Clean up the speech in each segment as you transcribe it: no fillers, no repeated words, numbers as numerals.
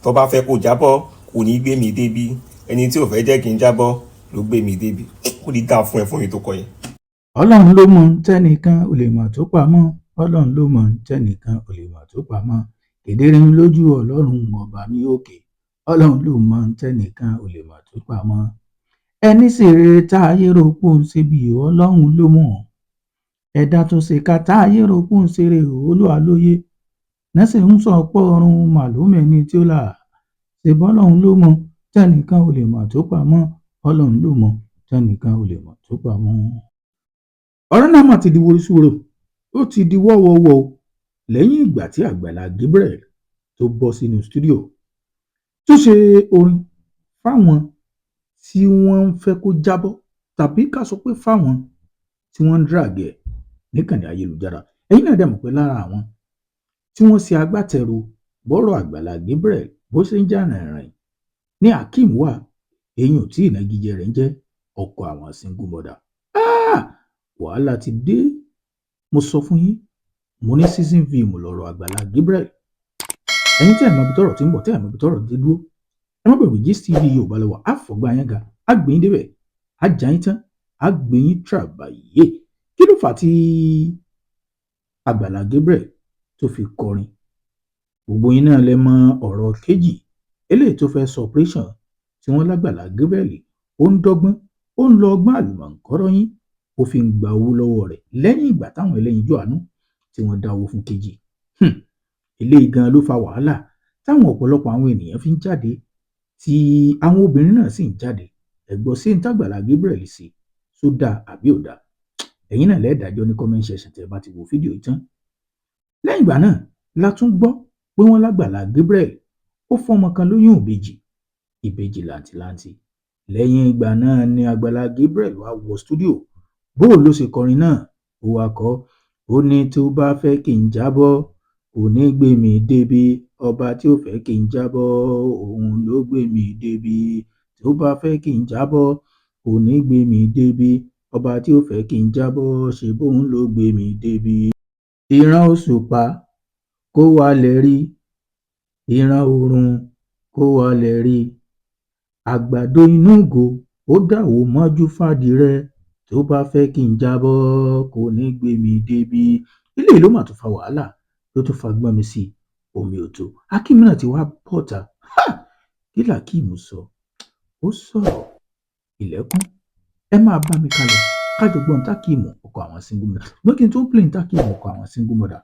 tó bá fẹ́ kó jábọ́ kò ní gbé mi débi, ẹni tí ò fẹ́ jẹ́ kí n jábọ́ ló gbé mi débi. Kò ní dáa fún ẹ fún mi tó kọ yẹn. Ọlọ́run ló mọ tẹ́nìkan ò lè mọ̀ tó pamọ́, Ọlọ́run ló mọ tẹ́nìkan ò lè mọ̀ tó pamọ́, kedere lójú Ọlọ́run ọba mi òkè, Ọlọ́run ló mọ tẹ́nìkan ò lè mọ̀ tó pamọ́. Ẹni sì rere tá ayé rò pé ó ń ṣe bí Ọlọ́run ló mọ̀, ẹ̀dá tó ṣe ká tá ayé rò pé ó ń ṣeré Olúwa lóye, nẹ́sẹ̀ ń sọ pé ọ̀run màlúmẹ́ni tí ó là, ṣe bọ́lọ́run ló mọ tẹ́nìkan ò lè mọ̀ tó pamọ́, Ọlọ́run ló mọ tẹ́nìkan ò lè mọ̀ tó pamọ́. Ọ̀rọ̀ náà mà ti di worísúwòrò, ó ti di wọ́wọ́wọ́ lẹ́yìn ìgbà tí Àgbàlá Gabriel tó bọ́ sínú stúdíò tó ṣe orin fáwọn tí wọ́n ń fẹ́ kó jábọ́, tàbí ká sọ pé fáwọn tí wọ́n ń dràgẹ̀ níkànnì ayélujára. Ẹ̀yin náà dẹ̀ mọ̀ pé lára àwọn tí wọ́n ṣe agbátẹrù bọ́rọ̀ Àgbàlá Gabriel bó ṣe ń jà rìnrìn ní Akeem wà, èyí ò tí ìnagijẹ rẹ̀ ń jẹ́ ọkọ àwọn single mother. Wàhálà ti dé, mo sọ fún yín, mo ní season film lọ́rọ̀ Àgbàlá Gabriel. Ẹ̀yin tí ẹ̀ mọ̀ bí tọ́rọ̀ ti ń bọ̀, tí ẹ̀ mọ̀ bí tọ́rọ̀ ti dúró, ẹ má bẹ̀rù, Gist TV Yorùbá lọ́wọ́, á fọ̀gbà yín ga, á gbé yín débẹ̀, á já yín tán, á gbé yín tàbáyé. Kí ló fà á tí Àgbàlá Gabriel tó fi kọrin? Gbogbo yín náà lẹ mọ ọ̀rọ̀ kejì eléyìí tó fẹ́ sọ operation tí wọ́n lágbàlá Gabriel ó ń dọ́gbọ́n, ó ń lọ ọgbọ́n àlùmọ̀ǹkọ́rọ́ yín, ó fi ń gba owó lọ́wọ́ rẹ̀ lẹ́yìn ìgbà táwọn ẹlẹ́yinjú àánú tí wọ́n dá owó fún kejì. Eléyìí gan ló fa wàhálà táwọn ọ̀pọ̀lọpọ̀ àwọn ènìyàn fi ń jáde, tí àwọn obìnrin náà sì ń jáde. Ẹ̀gbọ́n sí ní t'Àgbàlá Gabriel sí tó dáa àbí ò dáa? Ẹ̀yin náà lẹ́ẹ̀dájọ́ ní comment section tẹ́ bá ti wo fídíò yìí tán. Lẹ́yìn ìgbà náà la tún gbọ́ pé wọ́n lágbàlá Gabriel ó fọ́mọ kan lóyún ìbejì làǹtìlanti. Lẹ́yìn ìgbà náà ni Àgbàlá Gabriel wá wọ stúdíò. Bó ló ṣe kọrin náà? Ó wá kọ, ó ní tó bá fẹ́ kí n jábọ́ kò ní gbé mi débi, ọba tí ó fẹ́ kí n jábọ́ òun ló gbé mi débi, tó bá fẹ́ kí n jábọ́ kò ní gbé mi débi, ọba tí ó fẹ́ kí n jábọ́ ṣe bóun ló gbé mi débi. Ìran òṣùpá kó wálẹ̀ rí, ìran oòrùn kó wálẹ̀ rí, àgbàdo inú ìgò ó dàwó mọ́jú fàdírẹ, tó bá fẹ́ kí n jábọ́ kò ní gbé mi débi. Eléyìí ló mà tún fa wàhálà, ló tún fa gbọ́n mi sí omi òtó. Akeem náà ti wá bọ́ta. Kí l'Akeem sọ? Ó sọ̀rọ̀ ilẹ̀kùn. Ẹ máa bá mi kalẹ̀ kájọ gbọ́n t'Akeem ọkọ àwọn single mother. Ṣùgbọ́n kí n tó play t'Akeem ọkọ àwọn single mother,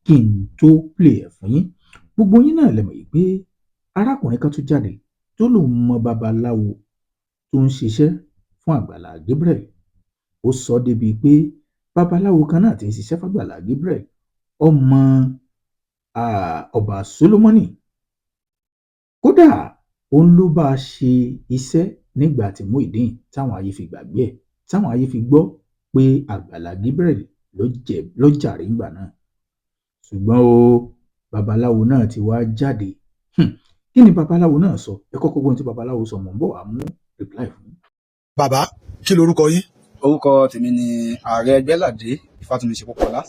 kí n tó play ẹ̀ fún yín, gbogbo yín náà lẹ mọ̀ yìí pé arákùnrin kan tún jáde tó lòun mọ babaláwo tó ń ṣiṣẹ́ fún Àgbàlá Gabriel. Ó sọ débi pé babaláwo kan náà ti ń ṣiṣẹ́ f'Àgbàlá Gabriel, ọmọ ọba Solomoni. Kódà òun ló bá a ṣe iṣẹ́ nígbà tí Muyideen táwọn ayé fi gbàgbé ẹ̀, táwọn ayé fi gbọ́ pé Àgbàlá Gabriel ló jàre ńgbà náà. Ṣùgbọ́n o, babaláwo náà ti wá jáde. Kí ni babaláwo náà sọ? Ẹ kọ́kọ́ gbọ́n tí babaláwo sọ, mọ̀ ń bọ̀ wá mú reply fún yín. Bàbá, kí lorúkọ yín? Orúkọ tèmi ni Ààrẹ Ẹgbẹ́ládé Ifátúnmiṣe Pópóọlá.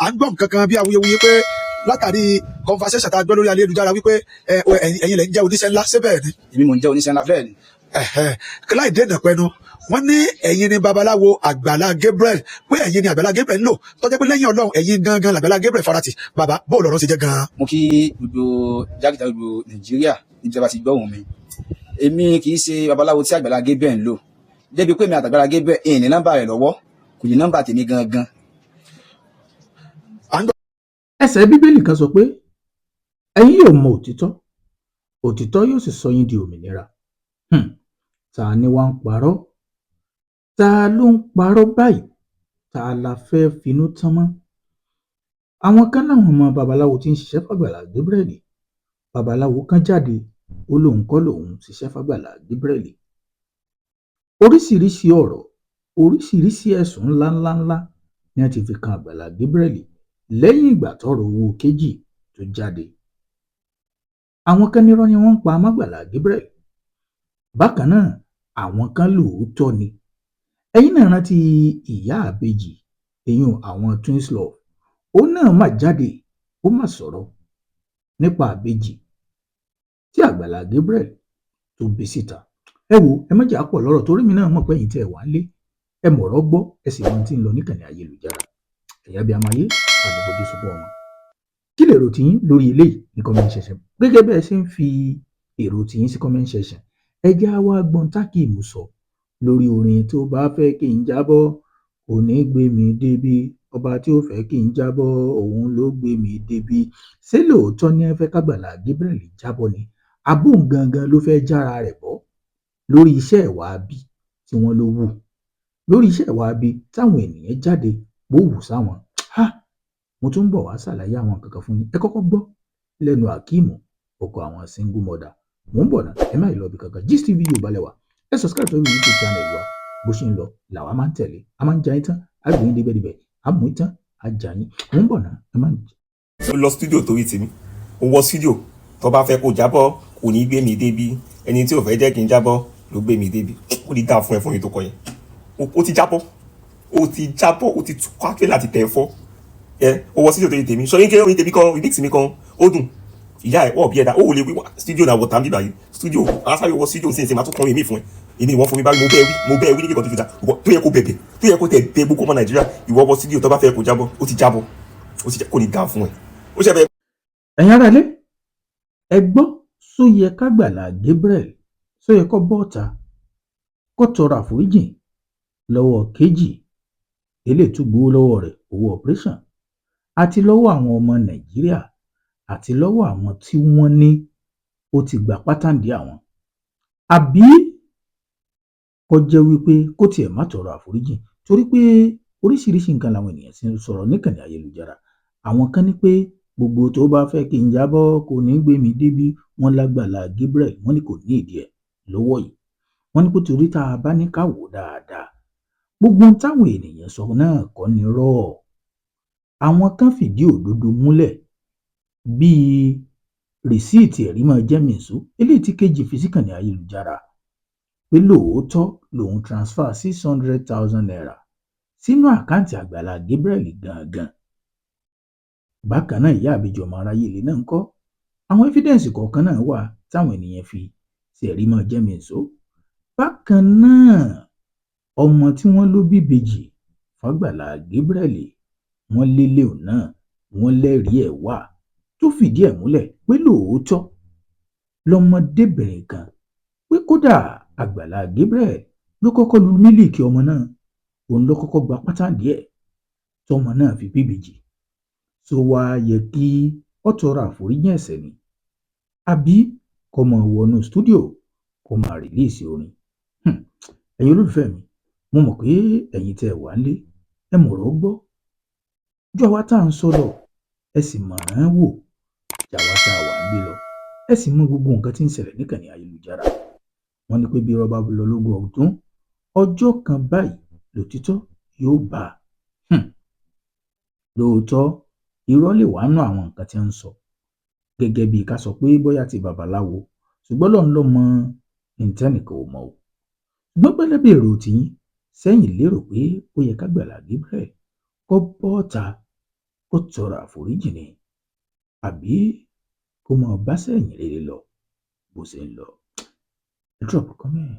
À ń gbọ́ nǹkan kan bí awuyewuye pé látàrí conversation tá a gbọ́ lórí ayélujára wípé ẹ̀yin lẹ ń jẹ́ oníṣẹ́ ńlá, ṣé bẹ́ẹ̀ ni? Èmi mò ń jẹ́ oníṣẹ́ ńlá, bẹ́ẹ̀ ni. Láì dènà pẹnu, wọ́n ní ẹ̀yin ni babaláwo Àgbàlá Gabriel, pé ẹ̀yin ni Àgbàlá Gabriel ń lò, tó jẹ́ pé lẹ́yìn Ọlọ́run ẹ̀yin gangan l'Àgbàlá Gabriel farati. Bàbá, bó lọ̀rọ̀ ṣe jẹ́ gan-an? Mo kí gbogbo jákèjádò gbogbo Nàìjíríà níbi tí a bá ti gbọ́ ohùn mi. Èmi kì í ṣe babaláwo tí Àgbàlá Gabriel ń lò, débi pé mi àt'Àgbàlá Gabriel èyí ní nọ́mbà rẹ̀ lọ́wọ́, kò ní nọ́mbà tèmi gangan. Ẹsẹ̀ Bíbélì kan sọ pé ẹ̀yin yóò mọ òtítọ́, òtítọ́ yóò sì sọ yín di òmìnira. Ta ni wá ń parọ́? Ta ló ń parọ́ báyìí? Ta la fẹ́ finú tán mọ́? Àwọn kan láwọn ọmọ babaláwo tí ń ṣiṣẹ́ f'Àgbàlá Gabriel. Babaláwo kan jáde, ó lóun kọ́ lòun ṣiṣẹ́ f'Àgbàlá Gabriel. Oríṣiríṣi ọ̀rọ̀, oríṣiríṣi ẹ̀sùn ńláńláńlá ni wọ́n ti fi kan Àgbàlá Gabriel lẹ́yìn ìgbà tọ́rọ̀ owó kejì tó jáde. Àwọn kan nírọ́ ni wọ́n ń pa m'Àgbàlá Gabriel. Bákan náà, àwọn kan lóòótọ́ ni. Ẹ̀yin náà rántí ìyá àbejì, èyun àwọn twins love. Ó náà mà jáde, ó mà sọ̀rọ̀ nípa àbejì tí Àgbàlá Gabriel tó gbé síta. Ẹ wo, ẹ má jà pọ̀ lọ́rọ̀ torí mi náà mọ̀ pé ẹ̀yin tí ẹ wà nílé ẹ mọ̀rọ̀ gbọ́ ẹ sì mọ ohun tí ń lọ níkànnì ayélujára. Ẹ̀yà bí amáyé àdìbòdì ṣùgbọ́n wọn. Kí lè rò tiyín lórí eléyìí ní comment section? Gẹ́gẹ́ bẹ́ẹ̀ ṣe ń fi èrò tiyín sí comment section, ẹ já wá gbọ́n tákìmù sọ lórí orin tó bá fẹ́ kí n jábọ́ kò ní gbé mi débi, ọba tí ó fẹ́ kí n jábọ́ òun ló gbé mi débi. Ṣé lóòótọ́ ni ẹ fẹ́ k'Àgbàlá Gabriel jábọ́ ni? Àbóhùn gangan ló fẹ́ jára rẹ̀ bọ́ lórí iṣẹ́ ìwà abi tí wọ́n ló wù, lórí iṣẹ́ ìwà abi táwọn ènìyàn jáde bó wù sáwọn. Mo tún ń bọ̀ wá ṣàlàyé àwọn nǹkan kan fún yín. Ẹ kọ́kọ́ gbọ́ lẹ́nu Akeem, ọkọ àwọn single mother. Mò ń bọ̀ náà, ẹ má lọ bí kankan. Gist TV Yorùbá lẹ́wà, ẹ subscribe sórí YouTube channel wa. Bó ṣe ń lọ làwa máa ń tẹ̀lé, a máa ń ja yín tán, a gbé yín débẹ̀débẹ̀, a mú yín tán, a jà yín. Mò ń bọ̀ náà, ẹ má. ó lọ studio torí tèmi, ó wọ studio tó bá fẹ́ kó jábọ́ kò ní gbé mi débi, ẹni tí ò fẹ́ jẹ́ kí n jábọ́ ló gbé mi débi. Ó ní dáa fún ẹ fún yín tó kọ yẹn, ó ti jábọ́, ó ti tú kwákẹ́ láti tẹ̀ fọ́. Ó wọ studio torí tèmi, sọ yín kí orin tèmi kan remix mi kan ó dùn, ìyá ẹ̀ wọ́n bí ẹ̀dá ó wò lè wí studio náà wọ̀ tàbí bíbá yìí studio aṣáájú wọ studio sí máa tún kọrin mi fún ẹ, èmi ìwọ́n fún mi báyìí mo bẹ́ẹ̀ wí níbi kan tó fi dá tó yẹ kó bẹ̀bẹ̀ tó yẹ kó tẹ̀ bẹ gbogbo ọmọ Nàìjíríà, ìwọ wọ studio tó bá fẹ́ kó jábọ́ ó ti jábọ́, kò ní dáa fún ẹ. Ó ṣe bẹ́ẹ̀. Ẹ̀yin ará ilé, ẹ gbọ́ só yẹ k'Àgbàlá Gabriel só yẹ kó bọ́ta kó tọrọ àforíjì lọ́wọ́ Kejì eléyìí tó gbowó lọ́wọ́ rẹ̀ owó operation, àti lọ́wọ́ àwọn ọmọ Nàìjíríà, àti lọ́wọ́ àwọn tí wọ́n ní ó ti gbà pátàndí àwọn, àbí kó jẹ́ wípé kó tiẹ̀ má tọrọ àforíjì torí pé oríṣiríṣi nǹkan làwọn ènìyàn ti ń sọ̀rọ̀ níkànnì ayélujára. Àwọn kan ní pé gbogbo tó bá fẹ́ kí n jábọ́ kò ní gbé mi débi, wọ́n l'Àgbàlá Gabriel wọ́n ní kò ní ìdí ẹ̀ lọ́wọ́ yìí, wọ́n ní pé torí tá a bá ní ká wò dáadáa gbogbo ohun táwọn ènìyàn sọ náà kọ́ ni rọ́. Àwọn kan fìdí òdodo múlẹ̀ bíi rìsíìtì ẹ̀rí máa jẹ́ mìíṣú eléyìí tí Kejì fi síkànnì ayélujára pé lóòótọ́ lòun transfer 600,000 naira sínú àkáǹtì Àgbàlá Gabriel gangan. Bákan náà ìyá àbíjọ ọmọ aráyé ilé náà ń kọ́ àwọn evidence kọ̀ọ̀kan náà wà táwọn ènìyàn fi sí ẹ̀rí máa jẹ́ mìíṣú. Bákan náà ọmọ tí wọ́n ló bí ìbejì f'Àgbàlá Gabriel wọ́n lélẹ̀ òun náà wọ́n lẹ́rìí ẹ̀ wà tó fìdí ẹ̀ múlẹ̀ pé lóòótọ́ lọmọdébìnrin kan pé kódà Àgbàlá Gabriel ló kọ́kọ́ lu mílíìkì ọmọ náà, òun ló kọ́kọ́ gba pátàndí ẹ̀ tọmọ náà fi bí ìbejì. Tó wá yẹ kí ó tọrọ àforíjì ẹ̀ṣẹ̀ ni àbí kó máa wọnú stúdíò kó máa rìlíìsì orin? Ẹ̀yin olólùfẹ́ mi, mo mọ̀ pé ẹ̀yin tẹ́ ẹ wà nílé ẹ mọ̀rọ̀ gbọ́ jọ àwa tá à ń sọ̀rọ̀ ẹ sì mọ̀ ọ́n wò jàwa tá a wà ń gbé lọ, ẹ sì mọ gbogbo nǹkan tí ń ṣẹlẹ̀ níkànnì ayélujára. Wọ́n ní pé bí irọ́ bá lọ lógún ọdún ọjọ́ kan báyìí lòtítọ́ yóò bá a. Lóòótọ́ irọ́ lè wá nú àwọn nǹkan tí ń sọ gẹ́gẹ́ bí ká sọ pé bóyá ti babaláwo, ṣùgbọ́n Ọlọ́run ló mọ ìtẹ́nìkan ò mọ̀ o. Ṣùgbọ́n pẹ́lẹ́ bí èrò tiyín sẹ́yìn lérò pé ó yẹ k'Àgbàlá Gabriel kó bọ́ta kó tọrọ àforíjì ni àbí kó máa bá sẹ́yìn rere lọ bó ṣe ń lọ? Drop comment.